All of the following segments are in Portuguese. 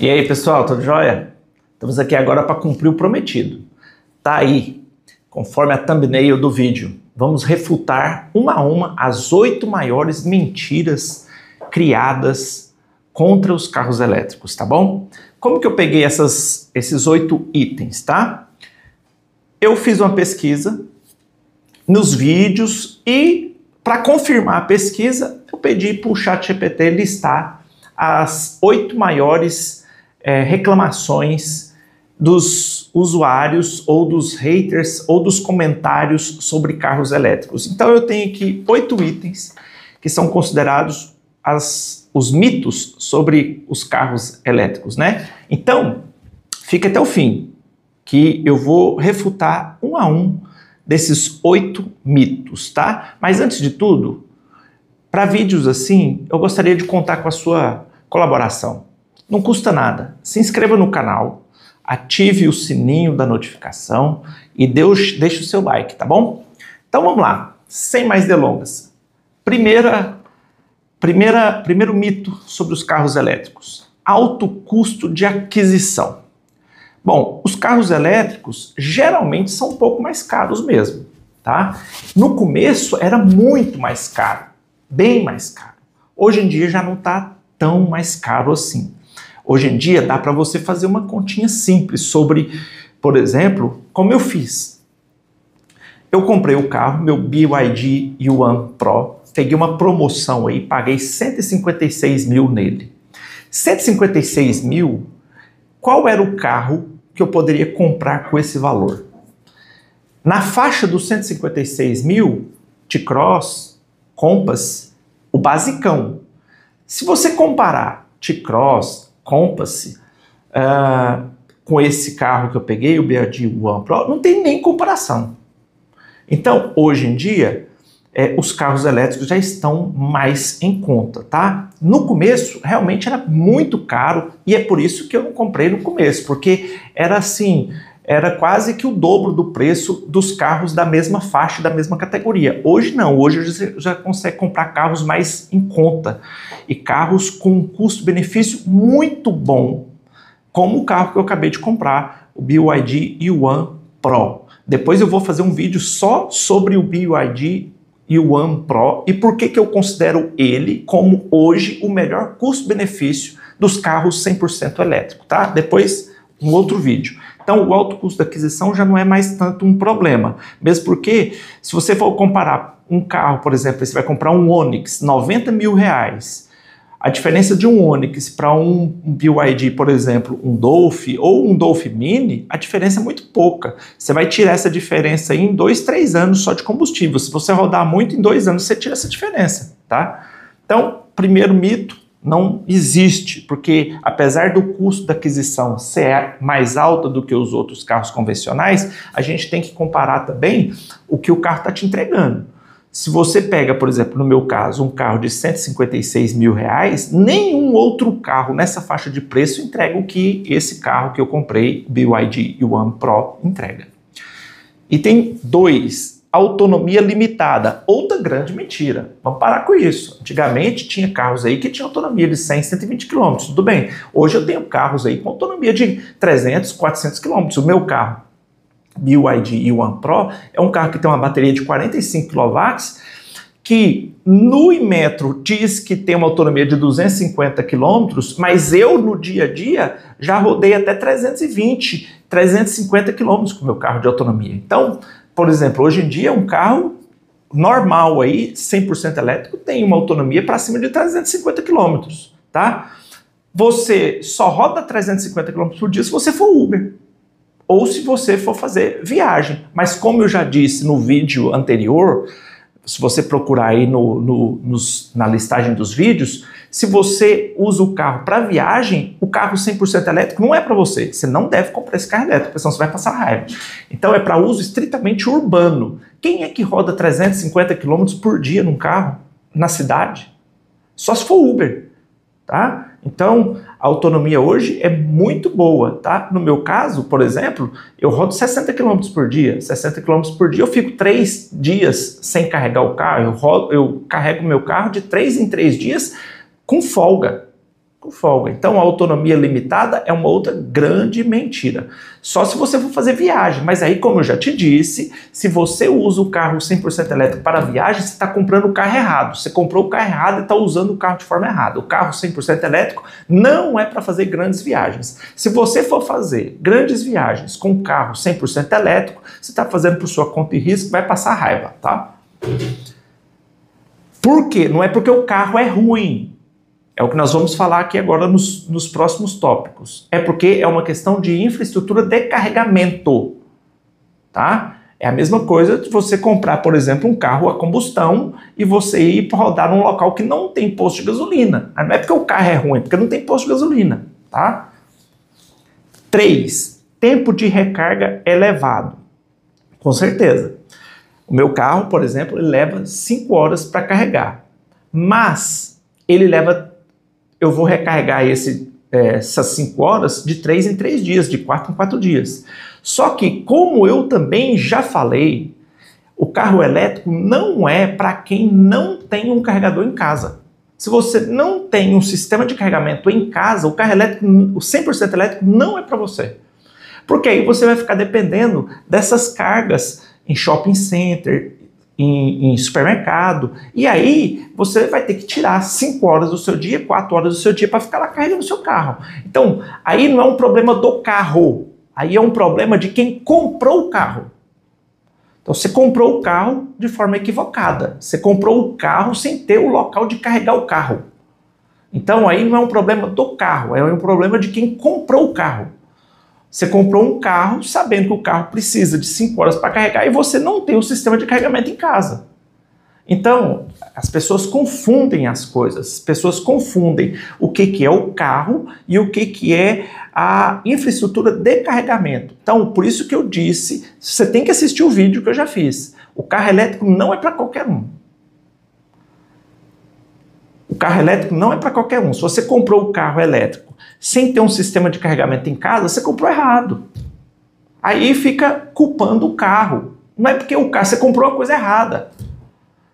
E aí, pessoal, tudo jóia? Estamos aqui agora para cumprir o prometido. Tá aí, conforme a thumbnail do vídeo. Vamos refutar uma a uma as 8 maiores mentiras criadas contra os carros elétricos, tá bom? Como que eu peguei esses 8 itens, tá? Eu fiz uma pesquisa nos vídeos e, para confirmar a pesquisa, eu pedi para o ChatGPT listar as 8 maiores reclamações dos usuários ou dos haters ou dos comentários sobre carros elétricos. Então eu tenho aqui 8 itens que são considerados os mitos sobre os carros elétricos, né? Então, fica até o fim, que eu vou refutar um a um desses 8 mitos, tá? Mas antes de tudo, para vídeos assim, eu gostaria de contar com a sua colaboração. Não custa nada. Se inscreva no canal, ative o sininho da notificação e deixe o seu like, tá bom? Então vamos lá, sem mais delongas. Primeiro mito sobre os carros elétricos: alto custo de aquisição. Bom, os carros elétricos geralmente são um pouco mais caros mesmo, tá? No começo era muito mais caro, bem mais caro. Hoje em dia já não está tão mais caro assim. Hoje em dia dá para você fazer uma continha simples sobre, por exemplo, como eu fiz. Eu comprei o carro, meu BYD Yuan Pro, peguei uma promoção aí, paguei 156 mil nele. 156 mil, qual era o carro que eu poderia comprar com esse valor? Na faixa dos 156 mil, T-Cross, Compass, o basicão. Se você comparar T-Cross, Compass, com esse carro que eu peguei, o BYD Yuan Pro, não tem nem comparação. Então, hoje em dia, os carros elétricos já estão mais em conta, tá? No começo, realmente era muito caro e é por isso que eu não comprei no começo, porque era assim, era quase que o dobro do preço dos carros da mesma faixa, da mesma categoria. Hoje não, hoje você já consegue comprar carros mais em conta e carros com um custo-benefício muito bom, como o carro que eu acabei de comprar, o BYD Yuan Pro. Depois eu vou fazer um vídeo só sobre o BYD Yuan Pro e por que eu considero ele como hoje o melhor custo-benefício dos carros 100% elétricos, tá? Depois um outro vídeo. Então o alto custo da aquisição já não é mais tanto um problema, mesmo porque se você for comparar um carro, por exemplo, você vai comprar um Onix, 90 mil reais, a diferença de um Onix para um BYD, por exemplo, um Dolphin ou um Dolphin Mini, a diferença é muito pouca. Você vai tirar essa diferença aí em 2, 3 anos só de combustível. Se você rodar muito, em 2 anos você tira essa diferença, tá? Então, primeiro mito, não existe, porque apesar do custo da aquisição ser mais alto do que os outros carros convencionais, a gente tem que comparar também o que o carro está te entregando. Se você pega, por exemplo, no meu caso, um carro de 156 mil reais, nenhum outro carro nessa faixa de preço entrega o que esse carro que eu comprei, BYD Yuan Pro, entrega. Item 2, autonomia limitada, outra grande mentira. Vamos parar com isso. Antigamente tinha carros aí que tinham autonomia de 100, 120 km, tudo bem. Hoje eu tenho carros aí com autonomia de 300, 400 km. O meu carro BYD Yuan Pro é um carro que tem uma bateria de 45 kW, que no Inmetro diz que tem uma autonomia de 250 km, mas eu no dia a dia já rodei até 320, 350 km com o meu carro de autonomia. Então, por exemplo, hoje em dia um carro normal aí, 100% elétrico, tem uma autonomia para cima de 350 km, tá? Você só roda 350 km por dia se você for Uber, ou se você for fazer viagem. Mas como eu já disse no vídeo anterior, se você procurar aí na listagem dos vídeos, se você usa o carro para viagem, o carro 100% elétrico não é para você. Você não deve comprar esse carro elétrico, senão você vai passar raiva. Então é para uso estritamente urbano. Quem é que roda 350 km por dia num carro na cidade? Só se for Uber, tá? Então, a autonomia hoje é muito boa, tá? No meu caso, por exemplo, eu rodo 60 km por dia. 60 km por dia eu fico 3 dias sem carregar o carro. Eu carrego meu carro de 3 em 3 dias com folga. Com folga. Então, a autonomia limitada é uma outra grande mentira. Só se você for fazer viagem. Mas aí, como eu já te disse, se você usa o carro 100% elétrico para viagem, você está comprando o carro errado. Você comprou o carro errado e está usando o carro de forma errada. O carro 100% elétrico não é para fazer grandes viagens. Se você for fazer grandes viagens com um carro 100% elétrico, você está fazendo por sua conta e risco, vai passar raiva, tá? Por quê? Não é porque o carro é ruim. É o que nós vamos falar aqui agora nos próximos tópicos. É porque é uma questão de infraestrutura de carregamento, tá? É a mesma coisa de você comprar, por exemplo, um carro a combustão e você ir rodar num local que não tem posto de gasolina. Não é porque o carro é ruim, é porque não tem posto de gasolina, tá? 3. Tempo de recarga elevado. Com certeza. O meu carro, por exemplo, ele leva 5 horas para carregar. Mas ele leva... Eu vou recarregar essas 5 horas de 3 em 3 dias, de 4 em 4 dias. Só que, como eu também já falei, o carro elétrico não é para quem não tem um carregador em casa. Se você não tem um sistema de carregamento em casa, o carro elétrico, o 100% elétrico não é para você. Porque aí você vai ficar dependendo dessas cargas em shopping center, em supermercado, e aí você vai ter que tirar 5 horas do seu dia, 4 horas do seu dia para ficar lá carregando o seu carro. Então, aí não é um problema do carro, aí é um problema de quem comprou o carro. Então, você comprou o carro de forma equivocada, você comprou o carro sem ter o local de carregar o carro. Então, aí não é um problema do carro, é um problema de quem comprou o carro. Você comprou um carro sabendo que o carro precisa de 5 horas para carregar e você não tem o sistema de carregamento em casa. Então, as pessoas confundem as coisas, as pessoas confundem o que é o carro e o que é a infraestrutura de carregamento. Então, por isso que eu disse, você tem que assistir o vídeo que eu já fiz. O carro elétrico não é para qualquer um. O carro elétrico não é para qualquer um. Se você comprou o carro elétrico sem ter um sistema de carregamento em casa, você comprou errado. Aí fica culpando o carro. Não é porque o carro, você comprou a coisa errada.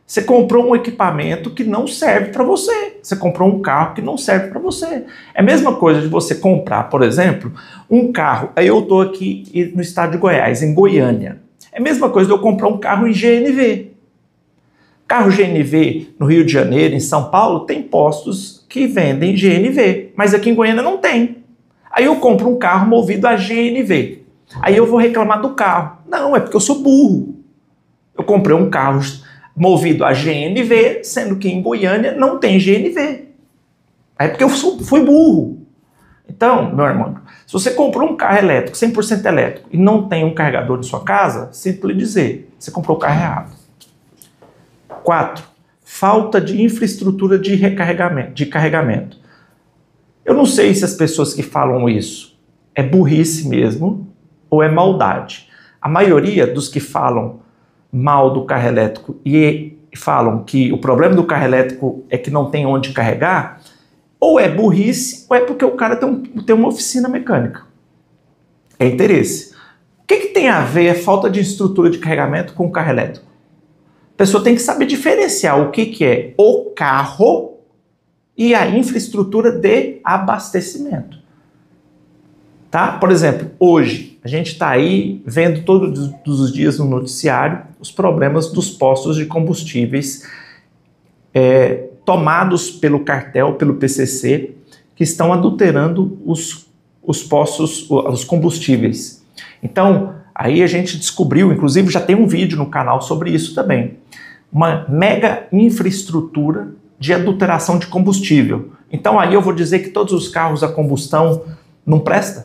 Você comprou um equipamento que não serve para você. Você comprou um carro que não serve para você. É a mesma coisa de você comprar, por exemplo, um carro. Aí eu estou aqui no estado de Goiás, em Goiânia. É a mesma coisa de eu comprar um carro em GNV. Carro GNV no Rio de Janeiro, em São Paulo, tem postos que vendem GNV, mas aqui em Goiânia não tem. Aí eu compro um carro movido a GNV. Aí eu vou reclamar do carro. Não, é porque eu sou burro. Eu comprei um carro movido a GNV, sendo que em Goiânia não tem GNV. Aí é porque eu fui burro. Então, meu irmão, se você comprou um carro elétrico, 100% elétrico, e não tem um carregador em sua casa, sinto lhe dizer, você comprou o carro errado. 4. Falta de infraestrutura de carregamento. Eu não sei se as pessoas que falam isso é burrice mesmo ou é maldade. A maioria dos que falam mal do carro elétrico e falam que o problema do carro elétrico é que não tem onde carregar, ou é burrice ou é porque o cara tem uma oficina mecânica. É interesse. O que tem a ver a falta de estrutura de carregamento com o carro elétrico? A pessoa tem que saber diferenciar o que é o carro e a infraestrutura de abastecimento. Tá? Por exemplo, hoje a gente está aí vendo todos os dias no noticiário os problemas dos postos de combustíveis tomados pelo cartel, pelo PCC, que estão adulterando os postos, os combustíveis. Então, aí a gente descobriu, inclusive já tem um vídeo no canal sobre isso também, uma mega infraestrutura de adulteração de combustível. Então aí eu vou dizer que todos os carros a combustão não prestam,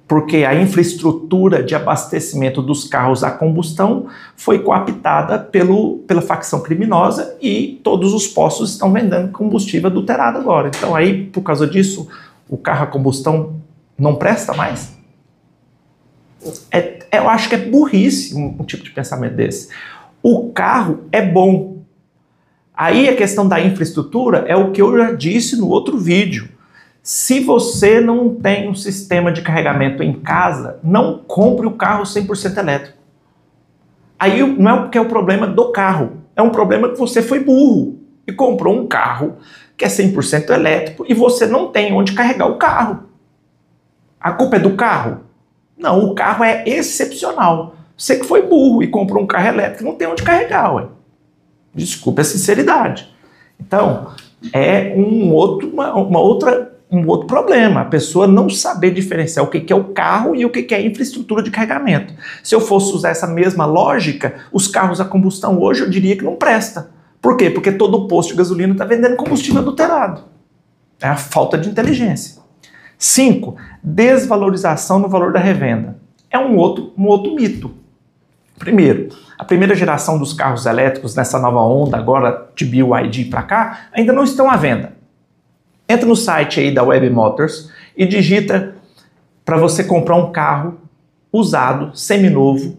porque a infraestrutura de abastecimento dos carros a combustão foi coaptada pela facção criminosa e todos os postos estão vendendo combustível adulterado agora. Então aí, por causa disso, o carro a combustão não presta mais? Eu acho que é burrice um tipo de pensamento desse. O carro é bom. Aí a questão da infraestrutura é o que eu já disse no outro vídeo. Se você não tem um sistema de carregamento em casa, não compre o carro 100% elétrico. Aí não é porque é o problema do carro, é um problema que você foi burro e comprou um carro que é 100% elétrico e você não tem onde carregar o carro. A culpa é do carro? Não, o carro é excepcional. Você que foi burro e comprou um carro elétrico não tem onde carregar, ué. Desculpe a sinceridade. Então, é um outro problema. A pessoa não saber diferenciar o que é o carro e o que é a infraestrutura de carregamento. Se eu fosse usar essa mesma lógica, os carros a combustão hoje eu diria que não presta. Por quê? Porque todo posto de gasolina está vendendo combustível adulterado. É a falta de inteligência. 5. Desvalorização no valor da revenda. É um outro mito. Primeiro, a primeira geração dos carros elétricos nessa nova onda, agora de BYD para cá, ainda não estão à venda. Entra no site aí da Web Motors e digita para você comprar um carro usado, seminovo,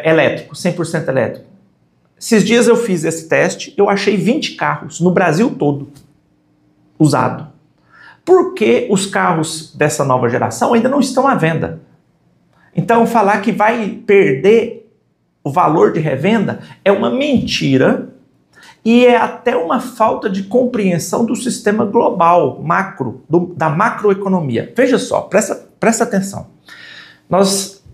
elétrico, 100% elétrico. Esses dias eu fiz esse teste, eu achei 20 carros no Brasil todo usado. Porque os carros dessa nova geração ainda não estão à venda. Então, falar que vai perder o valor de revenda é uma mentira e é até uma falta de compreensão do sistema global, macro, da macroeconomia. Veja só, presta atenção.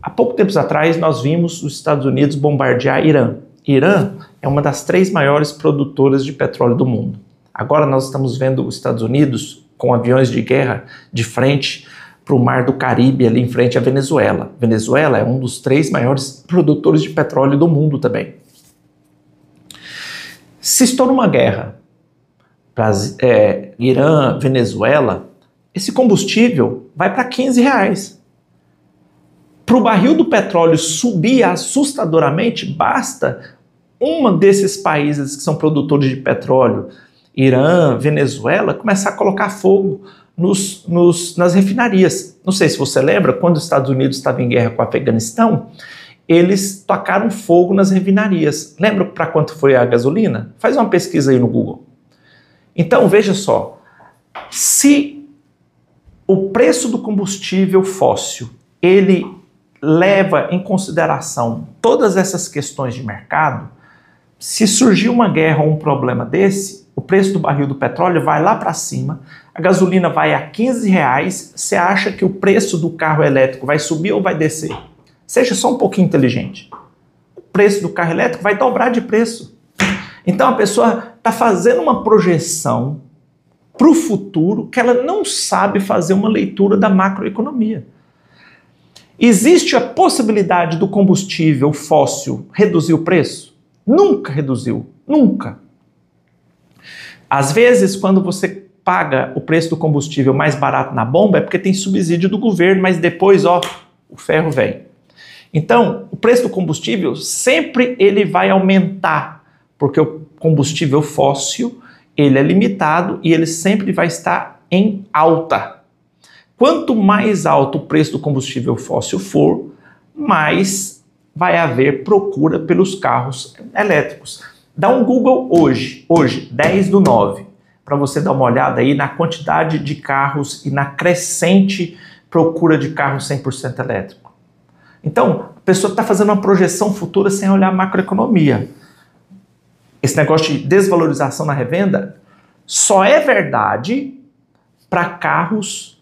Há pouco tempo atrás, nós vimos os Estados Unidos bombardear Irã. Irã é uma das 3 maiores produtoras de petróleo do mundo. Agora nós estamos vendo os Estados Unidos com aviões de guerra de frente para o Mar do Caribe, ali em frente à Venezuela. Venezuela é um dos 3 maiores produtores de petróleo do mundo também. Se estoura uma guerra, Irã, Venezuela, esse combustível vai para R$15. Para o barril do petróleo subir assustadoramente, basta um desses países que são produtores de petróleo, Irã, Venezuela, começar a colocar fogo nas refinarias. Não sei se você lembra, quando os Estados Unidos estavam em guerra com o Afeganistão, eles tocaram fogo nas refinarias. Lembra para quanto foi a gasolina? Faz uma pesquisa aí no Google. Então, veja só, se o preço do combustível fóssil, ele leva em consideração todas essas questões de mercado, se surgir uma guerra ou um problema desse, o preço do barril do petróleo vai lá para cima, a gasolina vai a R$15, você acha que o preço do carro elétrico vai subir ou vai descer? Seja só um pouquinho inteligente. O preço do carro elétrico vai dobrar de preço. Então a pessoa está fazendo uma projeção para o futuro que ela não sabe fazer uma leitura da macroeconomia. Existe a possibilidade do combustível fóssil reduzir o preço? Nunca reduziu, nunca. Às vezes, quando você paga o preço do combustível mais barato na bomba, é porque tem subsídio do governo, mas depois, o ferro vem. Então, o preço do combustível sempre ele vai aumentar, porque o combustível fóssil, ele é limitado e ele sempre vai estar em alta. Quanto mais alto o preço do combustível fóssil for, mais vai haver procura pelos carros elétricos. Dá um Google hoje 10/9, para você dar uma olhada aí na quantidade de carros e na crescente procura de carros 100% elétrico. Então, a pessoa está fazendo uma projeção futura sem olhar a macroeconomia. Esse negócio de desvalorização na revenda só é verdade para carros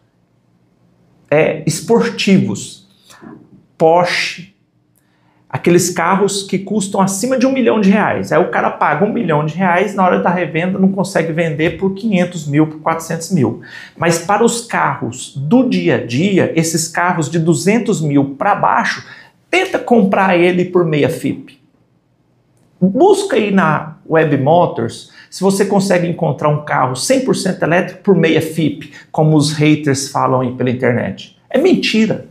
esportivos, Porsche, aqueles carros que custam acima de R$1 milhão. Aí o cara paga R$1 milhão, na hora da revenda não consegue vender por 500 mil, por 400 mil. Mas para os carros do dia a dia, esses carros de 200 mil para baixo, tenta comprar ele por meia FIP. Busca aí na Web Motors se você consegue encontrar um carro 100% elétrico por meia FIP, como os haters falam aí pela internet. É mentira,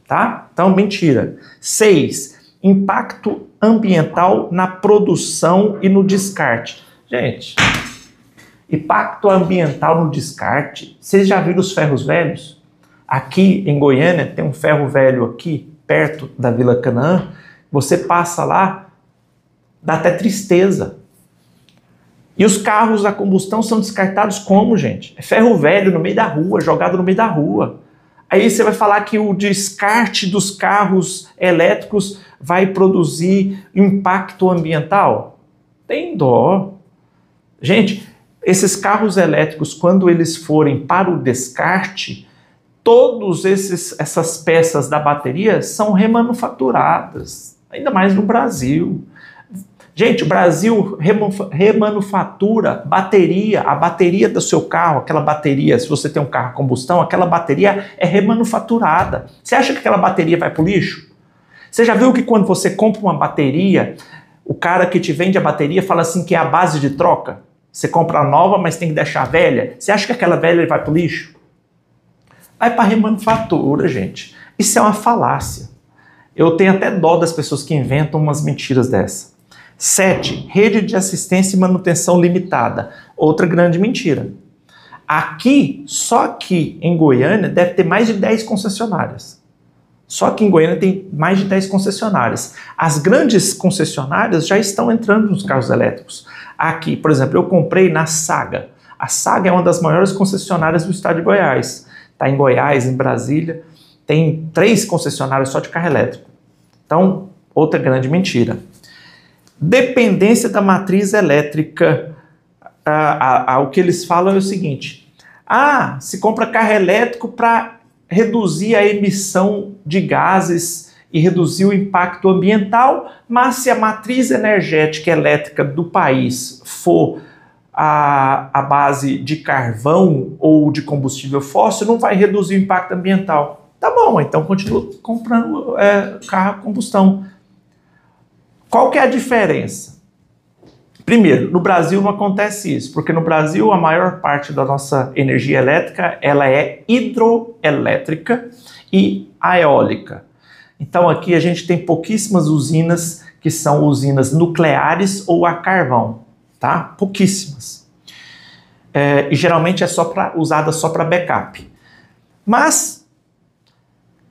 tá? Então, mentira. 6. Impacto ambiental na produção e no descarte. Gente, impacto ambiental no descarte. Vocês já viram os ferros velhos? Aqui em Goiânia tem um ferro velho aqui, perto da Vila Canaã. Você passa lá, dá até tristeza. E os carros a combustão são descartados como, gente? É ferro velho no meio da rua, jogado no meio da rua. Aí você vai falar que o descarte dos carros elétricos vai produzir impacto ambiental? Tem dó. Gente, esses carros elétricos, quando eles forem para o descarte, todas essas peças da bateria são remanufaturadas, ainda mais no Brasil. Gente, o Brasil remanufatura bateria, a bateria do seu carro, aquela bateria, se você tem um carro a combustão, aquela bateria é remanufaturada. Você acha que aquela bateria vai para o lixo? Você já viu que quando você compra uma bateria, o cara que te vende a bateria fala assim que é a base de troca? Você compra a nova, mas tem que deixar a velha? Você acha que aquela velha vai para o lixo? Vai para a remanufatura, gente. Isso é uma falácia. Eu tenho até dó das pessoas que inventam umas mentiras dessa. 7. Rede de assistência e manutenção limitada. Outra grande mentira. Aqui, só aqui em Goiânia, deve ter mais de 10 concessionárias. Só aqui em Goiânia tem mais de 10 concessionárias. As grandes concessionárias já estão entrando nos carros elétricos. Aqui, por exemplo, eu comprei na Saga. A Saga é uma das maiores concessionárias do estado de Goiás. Está em Goiás, em Brasília. Tem 3 concessionárias só de carro elétrico. Então, outra grande mentira. Dependência da matriz elétrica. O que eles falam é o seguinte: se compra carro elétrico para reduzir a emissão de gases e reduzir o impacto ambiental, mas se a matriz energética elétrica do país for a base de carvão ou de combustível fóssil, não vai reduzir o impacto ambiental. Tá bom, então continua comprando carro a combustão. Qual que é a diferença? Primeiro, no Brasil não acontece isso, porque no Brasil a maior parte da nossa energia elétrica ela é hidroelétrica e a eólica. Então aqui a gente tem pouquíssimas usinas que são usinas nucleares ou a carvão, tá? Pouquíssimas. E geralmente é usada só para backup. Mas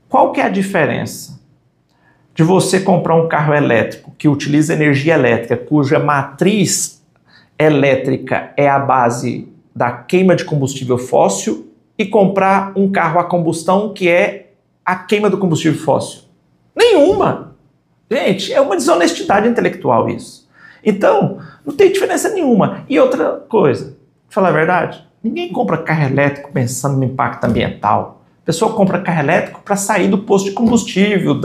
qual que é a diferença de você comprar um carro elétrico que utiliza energia elétrica, cuja matriz elétrica é a base da queima de combustível fóssil, e comprar um carro a combustão que é a queima do combustível fóssil? Nenhuma! Gente, é uma desonestidade intelectual isso. Então, não tem diferença nenhuma. E outra coisa, pra falar a verdade, ninguém compra carro elétrico pensando no impacto ambiental. A pessoa compra carro elétrico para sair do posto de combustível,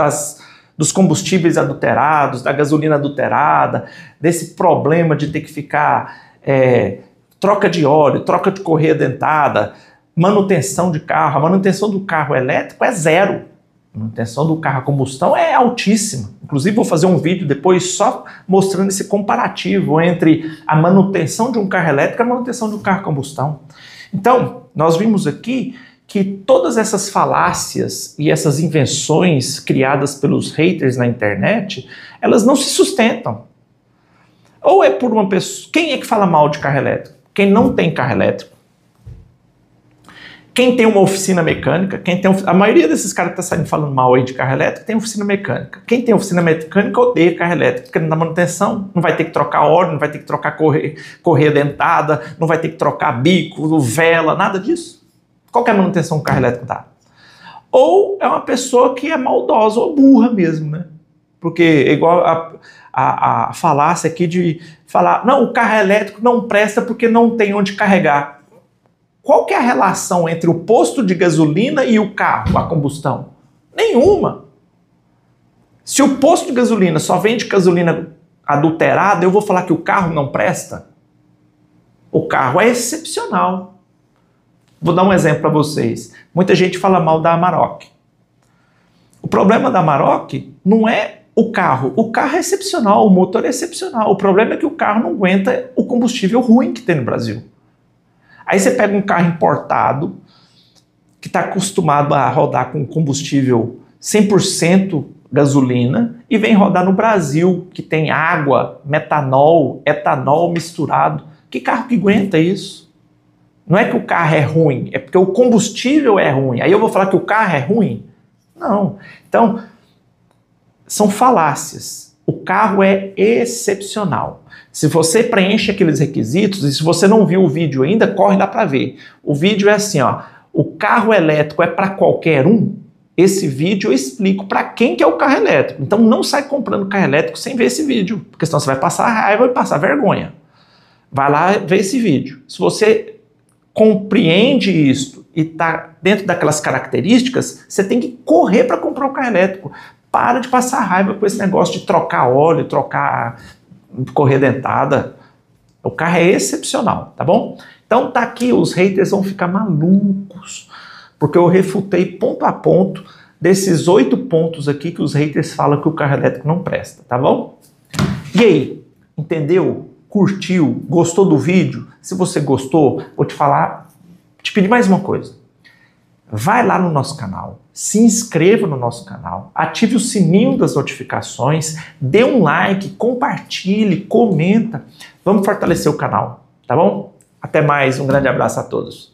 dos combustíveis adulterados, da gasolina adulterada, desse problema de ter que ficar troca de óleo, troca de correia dentada, manutenção de carro. A manutenção do carro elétrico é zero. A manutenção do carro a combustão é altíssima. Inclusive vou fazer um vídeo depois só mostrando esse comparativo entre a manutenção de um carro elétrico e a manutenção de um carro a combustão. Então, nós vimos aqui que todas essas falácias e essas invenções criadas pelos haters na internet, elas não se sustentam. Ou é por uma pessoa... Quem é que fala mal de carro elétrico? Quem não tem carro elétrico. Quem tem uma oficina mecânica, a maioria desses caras que estão saindo falando mal aí de carro elétrico tem oficina mecânica. Quem tem oficina mecânica odeia carro elétrico, porque não dá manutenção, não vai ter que trocar óleo, não vai ter que trocar correia dentada, não vai ter que trocar bico, vela, nada disso. Qual que é a manutenção que o carro elétrico dá? Ou é uma pessoa que é maldosa ou burra mesmo, né? Porque é igual a falácia aqui de falar, não, o carro elétrico não presta porque não tem onde carregar. Qual que é a relação entre o posto de gasolina e o carro, a combustão? Nenhuma. Se o posto de gasolina só vende gasolina adulterada, eu vou falar que o carro não presta? O carro é excepcional. Vou dar um exemplo para vocês. Muita gente fala mal da Amarok. O problema da Amarok não é o carro. O carro é excepcional, o motor é excepcional. O problema é que o carro não aguenta o combustível ruim que tem no Brasil. Aí você pega um carro importado, que está acostumado a rodar com combustível 100% gasolina, e vem rodar no Brasil, que tem água, metanol, etanol misturado. Que carro que aguenta isso? Não é que o carro é ruim, é porque o combustível é ruim. Aí eu vou falar que o carro é ruim? Não. Então, são falácias. O carro é excepcional. Se você preenche aqueles requisitos, e se você não viu o vídeo ainda, corre lá para ver. O vídeo é assim, ó, o carro elétrico é para qualquer um? Esse vídeo eu explico para quem que é o carro elétrico. Então não sai comprando carro elétrico sem ver esse vídeo, porque senão você vai passar raiva e passar vergonha. vai lá ver esse vídeo. Se você compreende isso e está dentro daquelas características, você tem que correr para comprar um carro elétrico. Para de passar raiva com esse negócio de trocar óleo, trocar correia dentada. O carro é excepcional, tá bom? Então tá aqui, os haters vão ficar malucos, porque eu refutei ponto a ponto desses 8 pontos aqui que os haters falam que o carro elétrico não presta, tá bom? E aí, entendeu? Curtiu? Gostou do vídeo? Se você gostou, vou te pedir mais uma coisa. Vai lá no nosso canal, se inscreva no nosso canal, ative o sininho das notificações, dê um like, compartilhe, comenta. Vamos fortalecer o canal, tá bom? Até mais, um grande abraço a todos.